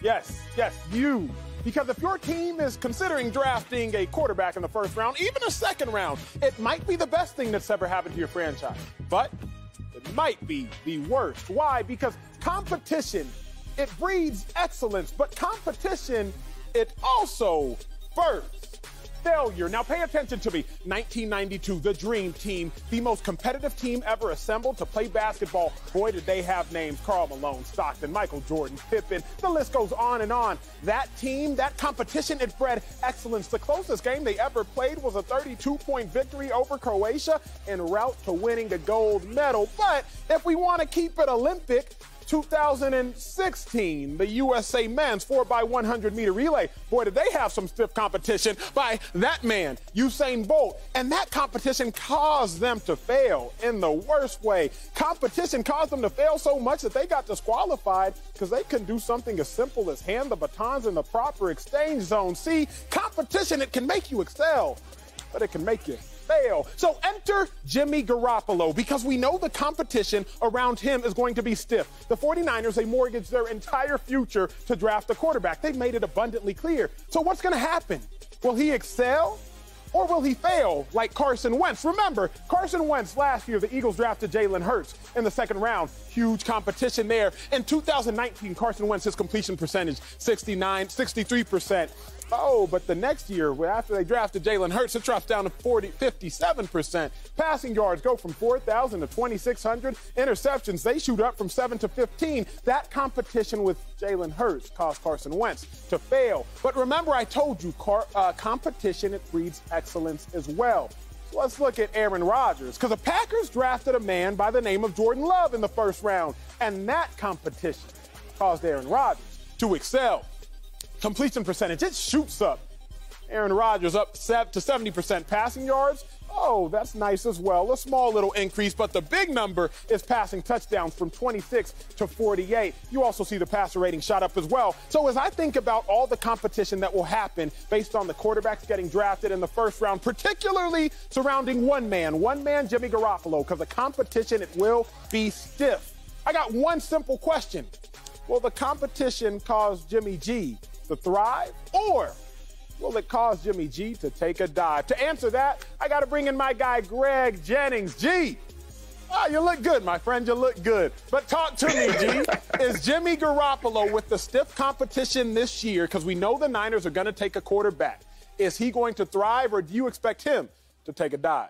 Yes, you. Because if your team is considering drafting a quarterback in the first round, even a second round, it might be the best thing that's ever happened to your franchise. But it might be the worst. Why? Because competition, it breeds excellence. But competition, it also births failure. Now pay attention to me. 1992, the Dream Team, the most competitive team ever assembled to play basketball. Boy, did they have names. Karl Malone, Stockton, Michael Jordan, Pippen. The list goes on and on. That team, that competition, it bred excellence. The closest game they ever played was a 32-point victory over Croatia en route to winning the gold medal. But if we want to keep it Olympic, 2016, the USA men's 4x100 meter relay. Boy, did they have some stiff competition by that man, Usain Bolt. And that competition caused them to fail in the worst way. Competition caused them to fail so much that they got disqualified because they couldn't do something as simple as hand the batons in the proper exchange zone. See, competition, it can make you excel, but it can make you fail. So enter Jimmy Garoppolo, because we know the competition around him is going to be stiff. The 49ers, they mortgaged their entire future to draft a quarterback. They've made it abundantly clear. So what's going to happen? Will he excel or will he fail like Carson Wentz? Remember, Carson Wentz last year, the Eagles drafted Jalen Hurts in the second round. Huge competition there. In 2019, Carson Wentz, his completion percentage, 63%. Oh, but the next year, after they drafted Jalen Hurts, it drops down to 57%. Passing yards go from 4,000 to 2,600. Interceptions, they shoot up from 7 to 15. That competition with Jalen Hurts caused Carson Wentz to fail. But remember, I told you, competition, it breeds excellence as well. So let's look at Aaron Rodgers, because the Packers drafted a man by the name of Jordan Love in the first round, and that competition caused Aaron Rodgers to excel. Completion percentage, it shoots up. Aaron Rodgers up to 70% passing yards. Oh, that's nice as well. A small little increase, but the big number is passing touchdowns from 26 to 48. You also see the passer rating shot up as well. So as I think about all the competition that will happen based on the quarterbacks getting drafted in the first round, particularly surrounding one man, Jimmy Garoppolo, because the competition, it will be stiff. I got one simple question. Will the competition cause Jimmy G to thrive, or will it cause Jimmy G to take a dive? To answer that, I got to bring in my guy, Greg Jennings. G, you look good, my friend. You look good. But talk to me, G. Is Jimmy Garoppolo, with the stiff competition this year, because we know the Niners are going to take a quarterback, is he going to thrive, or do you expect him to take a dive?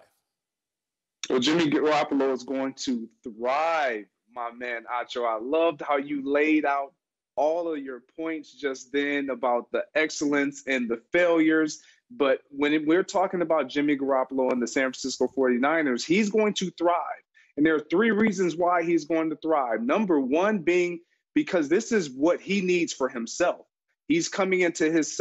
Well, Jimmy Garoppolo is going to thrive, my man, Acho. I loved how you laid out all of your points just then about the excellence and the failures. But when we're talking about Jimmy Garoppolo and the San Francisco 49ers, he's going to thrive. And there are three reasons why he's going to thrive. Number one being because this is what he needs for himself. He's coming into his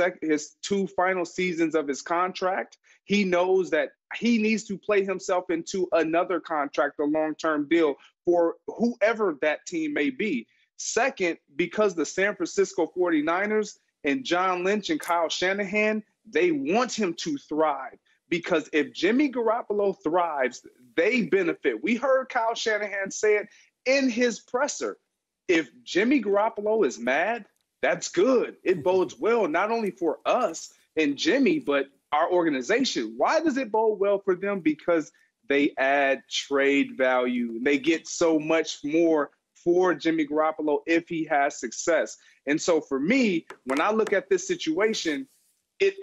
two final seasons of his contract. He knows that he needs to play himself into another contract, a long-term deal for whoever that team may be. Second, because the San Francisco 49ers and John Lynch and Kyle Shanahan, they want him to thrive. Because if Jimmy Garoppolo thrives, they benefit. We heard Kyle Shanahan say it in his presser. If Jimmy Garoppolo is mad, that's good. It bodes well, not only for us and Jimmy, but our organization. Why does it bode well for them? Because they add trade value. They get so much more for Jimmy Garoppolo if he has success. And so for me, when I look at this situation, it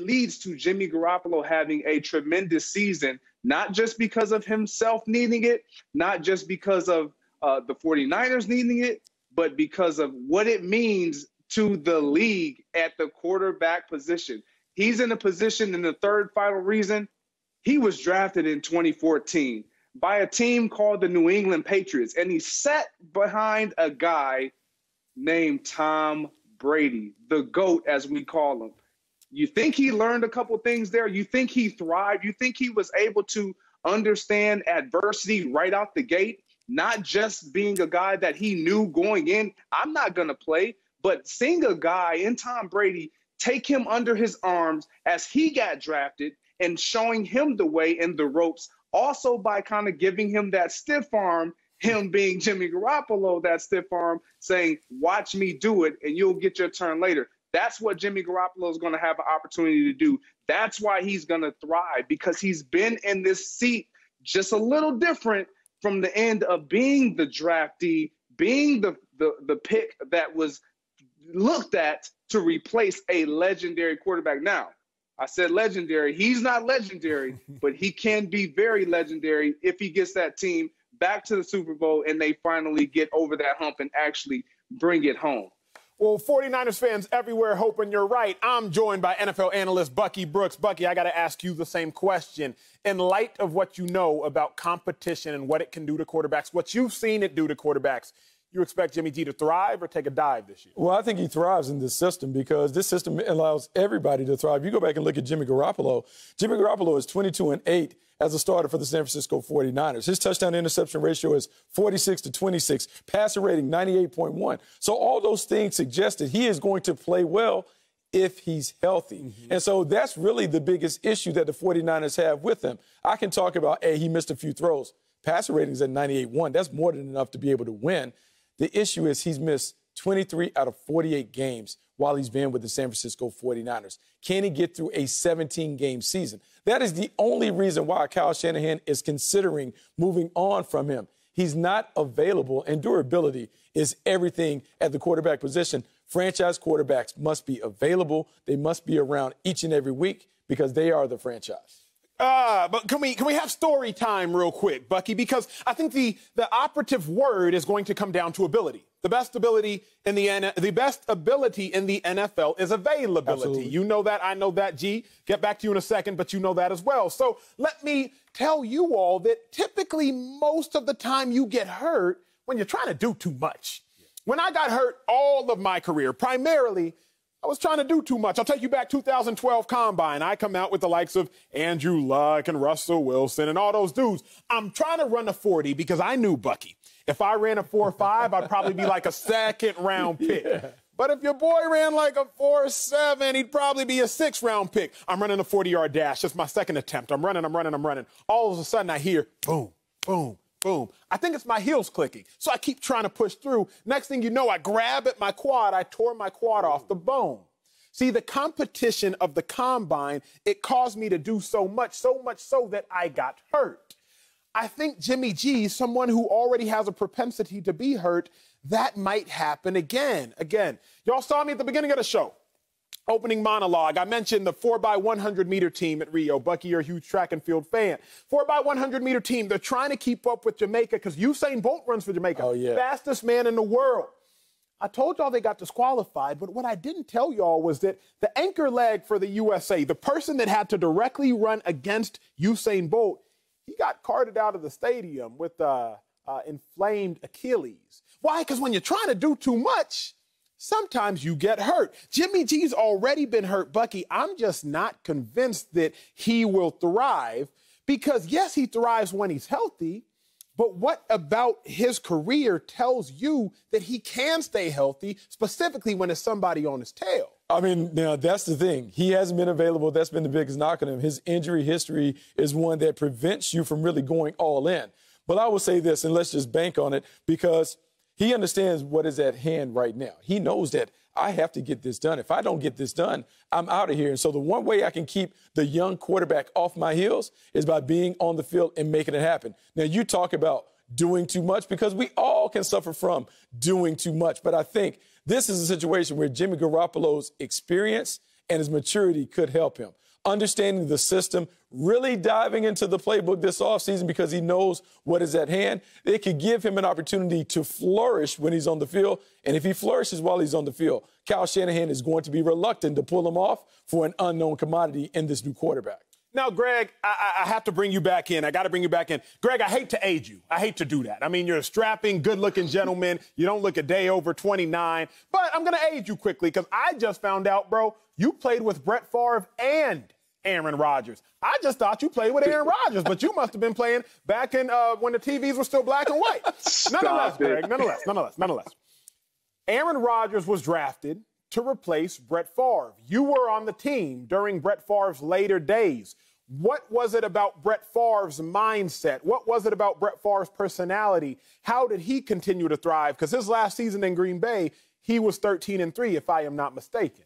leads to Jimmy Garoppolo having a tremendous season, not just because of himself needing it, not just because of the 49ers needing it, but because of what it means to the league at the quarterback position. He's in a position, in the third final reason, he was drafted in 2014 by a team called the New England Patriots, and he sat behind a guy named Tom Brady, the GOAT, as we call him. You think he learned a couple things there? You think he thrived? You think he was able to understand adversity right out the gate? Not just being a guy that he knew going in, I'm not going to play, but seeing a guy in Tom Brady take him under his arms as he got drafted and showing him the way and the ropes, also by kind of giving him that stiff arm him being Jimmy Garoppolo, that stiff arm, saying, watch me do it and you'll get your turn later. That's what Jimmy Garoppolo is going to have an opportunity to do. That's why he's going to thrive, because he's been in this seat just a little different from the end of being the draftee, being the pick that was looked at to replace a legendary quarterback. Now, I said legendary. He's not legendary, but he can be very legendary if he gets that team back to the Super Bowl and they finally get over that hump and actually bring it home. Well, 49ers fans everywhere hoping you're right. I'm joined by NFL analyst Bucky Brooks. Bucky, I got to ask you the same question. In light of what you know about competition and what it can do to quarterbacks, what you've seen it do to quarterbacks, you expect Jimmy G to thrive or take a dive this year? Well, I think he thrives in this system because this system allows everybody to thrive. You go back and look at Jimmy Garoppolo. Jimmy Garoppolo is 22-8 as a starter for the San Francisco 49ers. His touchdown-interception ratio is 46-26, passer rating 98.1. So all those things suggest that he is going to play well if he's healthy. Mm-hmm. And so that's really the biggest issue that the 49ers have with him. I can talk about, hey, he missed a few throws. Passer rating is at 98.1. That's more than enough to be able to win. The issue is he's missed 23 out of 48 games while he's been with the San Francisco 49ers. Can he get through a 17-game season? That is the only reason why Kyle Shanahan is considering moving on from him. He's not available, and durability is everything at the quarterback position. Franchise quarterbacks must be available. They must be around each and every week because they are the franchise. But can we have story time real quick, Bucky? Because I think the operative word is going to come down to ability. The best ability in the NFL is availability. Absolutely. You know that. I know that. G, get back to you in a second, but you know that as well. So let me tell you all that typically most of the time you get hurt when you're trying to do too much. When I got hurt all of my career, primarily, I was trying to do too much. I'll take you back 2012 Combine. I come out with the likes of Andrew Luck and Russell Wilson and all those dudes. I'm trying to run a 40 because I knew Bucky. If I ran a 4.5, I'd probably be like a second-round pick. Yeah. But if your boy ran like a 4.7, he'd probably be a 6th-round pick. I'm running a 40-yard dash. It's my second attempt. I'm running. All of a sudden, I hear boom, boom, boom. I think it's my heels clicking. So I keep trying to push through. Next thing you know, I grab at my quad. I tore my quad off the bone. See, the competition of the Combine, it caused me to do so much so that I got hurt. I think Jimmy G, someone who already has a propensity to be hurt, that might happen again. Y'all saw me at the beginning of the show. Opening monologue, I mentioned the 4x100-meter team at Rio. Bucky, you're a huge track and field fan. 4x100-meter team, they're trying to keep up with Jamaica because Usain Bolt runs for Jamaica. Oh, yeah. Fastest man in the world. I told y'all they got disqualified, but what I didn't tell y'all was that the anchor leg for the USA, the person that had to directly run against Usain Bolt, he got carted out of the stadium with inflamed Achilles. Why? Because when you're trying to do too much, sometimes you get hurt. Jimmy G's already been hurt, Bucky. I'm just not convinced that he will thrive because, yes, he thrives when he's healthy, but what about his career tells you that he can stay healthy, specifically when there's somebody on his tail? I mean, now that's the thing. He hasn't been available. That's been the biggest knock on him. His injury history is one that prevents you from really going all in. But I will say this, and let's just bank on it, because he understands what is at hand right now. He knows that I have to get this done. If I don't get this done, I'm out of here. And so the one way I can keep the young quarterback off my heels is by being on the field and making it happen. Now, you talk about doing too much because we all can suffer from doing too much. But I think this is a situation where Jimmy Garoppolo's experience and his maturity could help him. Understanding the system, really diving into the playbook this offseason because he knows what is at hand. It could give him an opportunity to flourish when he's on the field. And if he flourishes while he's on the field, Kyle Shanahan is going to be reluctant to pull him off for an unknown commodity in this new quarterback. Now, Greg, I have to bring you back in. I got to bring you back in. Greg, I hate to age you. I hate to do that. I mean, you're a strapping, good-looking gentleman. You don't look a day over 29. But I'm going to age you quickly because I just found out, bro, you played with Brett Favre and Aaron Rodgers. I just thought you played with Aaron Rodgers, but you must have been playing back in when the TVs were still black and white. Nonetheless, Greg, nonetheless. Aaron Rodgers was drafted to replace Brett Favre. You were on the team during Brett Favre's later days. What was it about Brett Favre's mindset? What was it about Brett Favre's personality? How did he continue to thrive? Because his last season in Green Bay, he was 13-3, if I am not mistaken.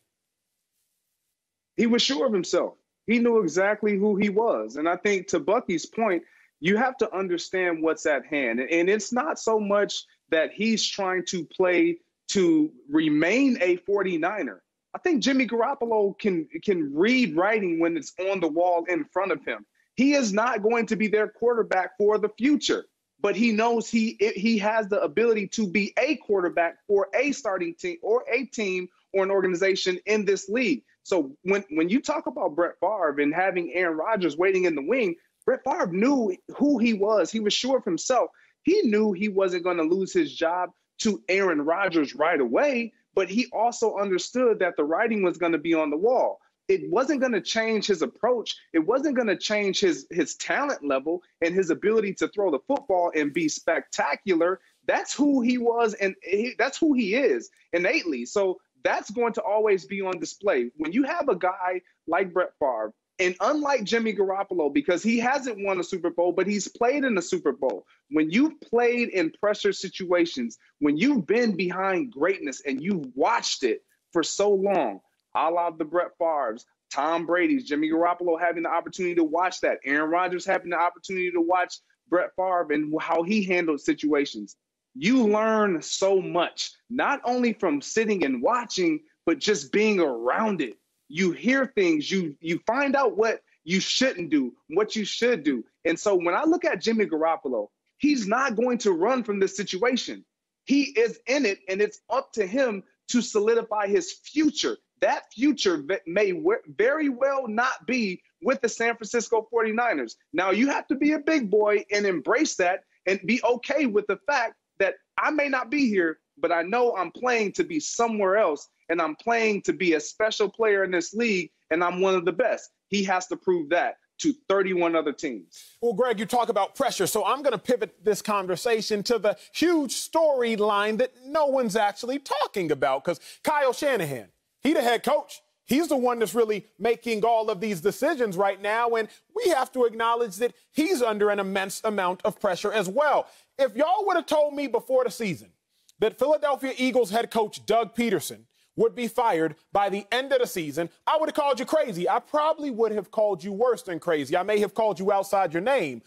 He was sure of himself. He knew exactly who he was. And I think to Bucky's point, you have to understand what's at hand. And it's not so much that he's trying to play to remain a 49er. I think Jimmy Garoppolo can read writing when it's on the wall in front of him. He is not going to be their quarterback for the future, but he knows he has the ability to be a quarterback for a starting team or a team or an organization in this league. So when you talk about Brett Favre and having Aaron Rodgers waiting in the wing, Brett Favre knew who he was. He was sure of himself. He knew he wasn't going to lose his job to Aaron Rodgers right away, but he also understood that the writing was going to be on the wall. It wasn't going to change his approach. It wasn't going to change his talent level and his ability to throw the football and be spectacular. That's who he was, and that's who he is innately. So that's going to always be on display. When you have a guy like Brett Favre, and unlike Jimmy Garoppolo, because he hasn't won a Super Bowl, but he's played in the Super Bowl, when you've played in pressure situations, when you've been behind greatness and you've watched it for so long, a la the Brett Favre's, Tom Brady's, Jimmy Garoppolo having the opportunity to watch that, Aaron Rodgers having the opportunity to watch Brett Favre and how he handled situations, you learn so much, not only from sitting and watching, but just being around it. You hear things, you find out what you shouldn't do, what you should do. And so when I look at Jimmy Garoppolo, he's not going to run from this situation. He is in it, and it's up to him to solidify his future. That future may very well not be with the San Francisco 49ers. Now, you have to be a big boy and embrace that and be okay with the fact that I may not be here, but I know I'm playing to be somewhere else, and I'm playing to be a special player in this league, and I'm one of the best. He has to prove that to 31 other teams. Well, Greg, you talk about pressure, so I'm going to pivot this conversation to the huge storyline that no one's actually talking about, because Kyle Shanahan, he's the head coach. He's the one that's really making all of these decisions right now, and we have to acknowledge that he's under an immense amount of pressure as well. If y'all would have told me before the season that Philadelphia Eagles head coach Doug Peterson would be fired by the end of the season, I would have called you crazy. I probably would have called you worse than crazy. I may have called you outside your name.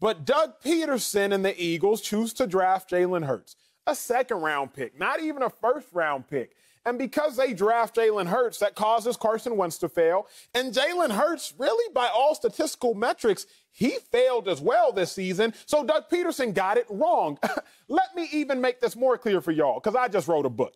But Doug Peterson and the Eagles choose to draft Jalen Hurts, a second-round pick, not even a first-round pick. And because they draft Jalen Hurts, that causes Carson Wentz to fail. And Jalen Hurts, really, by all statistical metrics, he failed as well this season. So Doug Peterson got it wrong. Let me even make this more clear for y'all, because I just wrote a book.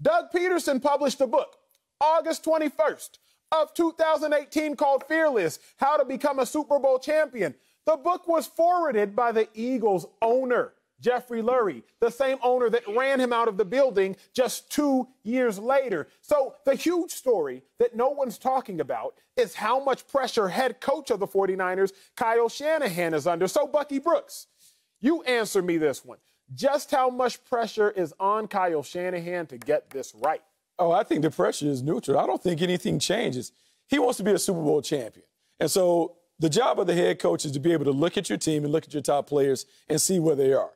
Doug Peterson published a book August 21st of 2018 called Fearless, How to Become a Super Bowl Champion. The book was forwarded by the Eagles owner, Jeffrey Lurie, the same owner that ran him out of the building just 2 years later. So the huge story that no one's talking about is how much pressure head coach of the 49ers, Kyle Shanahan, is under. So, Bucky Brooks, you answer me this one. Just how much pressure is on Kyle Shanahan to get this right? Oh, I think the pressure is neutral. I don't think anything changes. He wants to be a Super Bowl champion. And so the job of the head coach is to be able to look at your team and look at your top players and see where they are.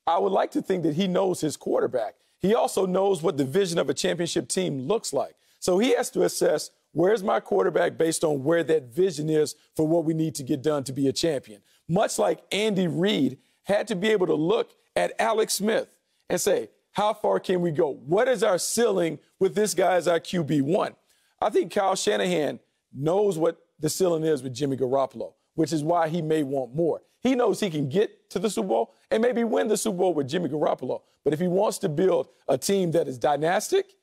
I would like to think that he knows his quarterback. He also knows what the vision of a championship team looks like. So he has to assess, where's my quarterback based on where that vision is for what we need to get done to be a champion. Much like Andy Reid had to be able to look at Alex Smith and say, how far can we go? What is our ceiling with this guy as our QB1? I think Kyle Shanahan knows what the ceiling is with Jimmy Garoppolo, which is why he may want more. He knows he can get to the Super Bowl and maybe win the Super Bowl with Jimmy Garoppolo. But if he wants to build a team that is dynastic,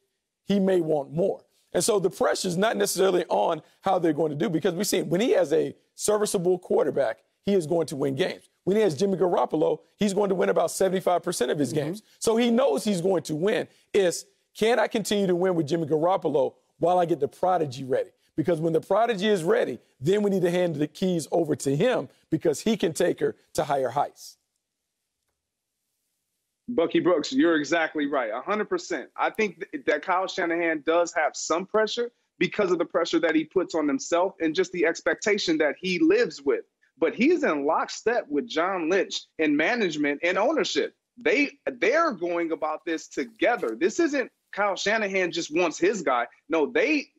he may want more. And so the pressure is not necessarily on how they're going to do, because we've seen when he has a serviceable quarterback, he is going to win games. When he has Jimmy Garoppolo, he's going to win about 75% of his games. So he knows he's going to win. It's, can I continue to win with Jimmy Garoppolo while I get the prodigy ready? Because when the prodigy is ready, then we need to hand the keys over to him, because he can take her to higher heights. Bucky Brooks, you're exactly right, 100%. I think that Kyle Shanahan does have some pressure, because of the pressure that he puts on himself and just the expectation that he lives with. But he's in lockstep with John Lynch and management and ownership. They're going about this together. This isn't Kyle Shanahan just wants his guy. No,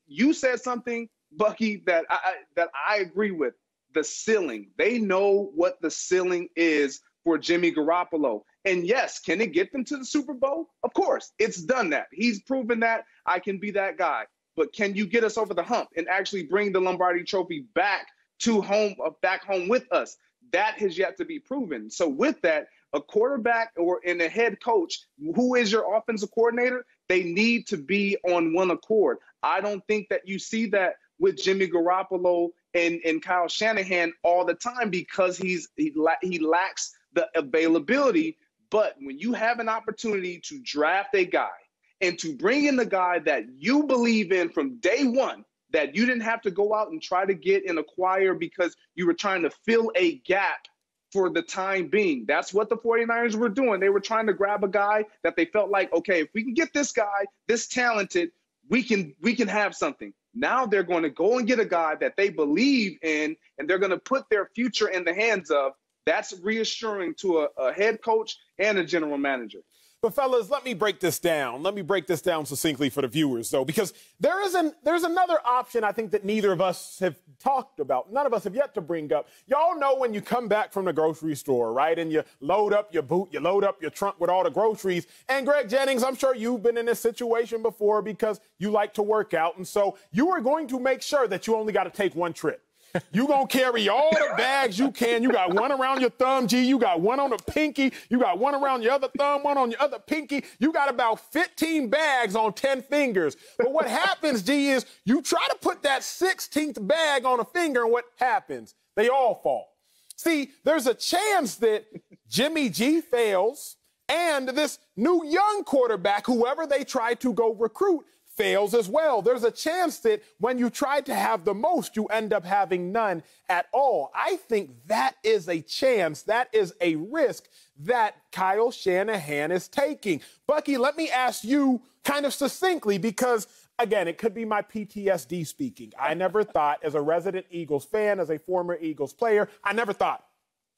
you said something, Bucky, that I agree with. The ceiling. They know what the ceiling is for Jimmy Garoppolo. And yes, can it get them to the Super Bowl? Of course, it's done that. He's proven that I can be that guy. But can you get us over the hump and actually bring the Lombardi Trophy back home with us? That has yet to be proven. So with that, a quarterback and a head coach, who is your offensive coordinator, they need to be on one accord. I don't think that you see that with Jimmy Garoppolo and Kyle Shanahan all the time because he lacks the availability. But when you have an opportunity to draft a guy and to bring in the guy that you believe in from day one, that you didn't have to go out and try to get and acquire because you were trying to fill a gap for the time being. That's what the 49ers were doing. They were trying to grab a guy that they felt like, okay, if we can get this guy, this talented, we can have something. Now they're going to go and get a guy that they believe in, and they're going to put their future in the hands of. That's reassuring to a head coach and a general manager. But fellas, let me break this down. Let me break this down succinctly for the viewers, though, because there's another option I think that neither of us have talked about. None of us have yet to bring up. Y'all know when you come back from the grocery store, right, and you load up your boot, you load up your trunk with all the groceries. And Greg Jennings, I'm sure you've been in this situation before because you like to work out. And so you are going to make sure that you only got to take one trip. You gonna carry all the bags you can. You got one around your thumb, G. You got one on the pinky. You got one around your other thumb, one on your other pinky. You got about 15 bags on 10 fingers. But what happens, G, is you try to put that 16th bag on a finger, and what happens? They all fall. See, there's a chance that Jimmy G fails, and this new young quarterback, whoever they try to go recruit, fails as well. There's a chance that when you try to have the most, you end up having none at all. I think that is a chance, that is a risk that Kyle Shanahan is taking. Bucky, let me ask you kind of succinctly because, again, it could be my PTSD speaking. I never thought, as a resident Eagles fan, as a former Eagles player, I never thought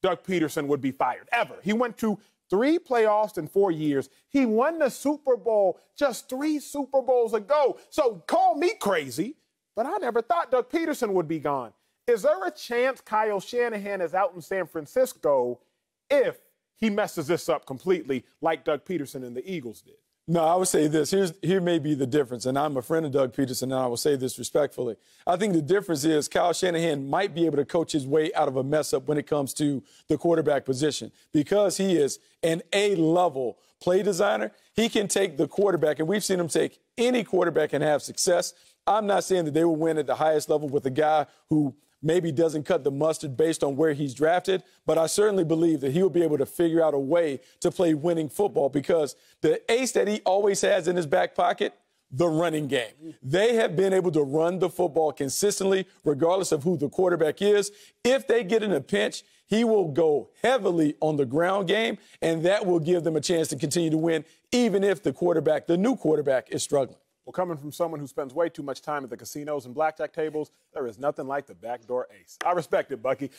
Doug Peterson would be fired, ever. He went to 3 playoffs in 4 years. He won the Super Bowl just 3 Super Bowls ago. So call me crazy, but I never thought Doug Peterson would be gone. Is there a chance Kyle Shanahan is out in San Francisco if he messes this up completely like Doug Peterson and the Eagles did? No, I would say this. Here may be the difference, and I'm a friend of Doug Peterson, and I will say this respectfully. I think the difference is Kyle Shanahan might be able to coach his way out of a mess-up when it comes to the quarterback position. Because he is an A-level play designer, he can take the quarterback, and we've seen him take any quarterback and have success. I'm not saying that they will win at the highest level with a guy who maybe doesn't cut the mustard based on where he's drafted, but I certainly believe that he'll be able to figure out a way to play winning football because the ace that he always has in his back pocket, the running game. They have been able to run the football consistently, regardless of who the quarterback is. If they get in a pinch, he will go heavily on the ground game, and that will give them a chance to continue to win, even if the new quarterback is struggling. Well, coming from someone who spends way too much time at the casinos and blackjack tables, there is nothing like the backdoor ace. I respect it, Bucky.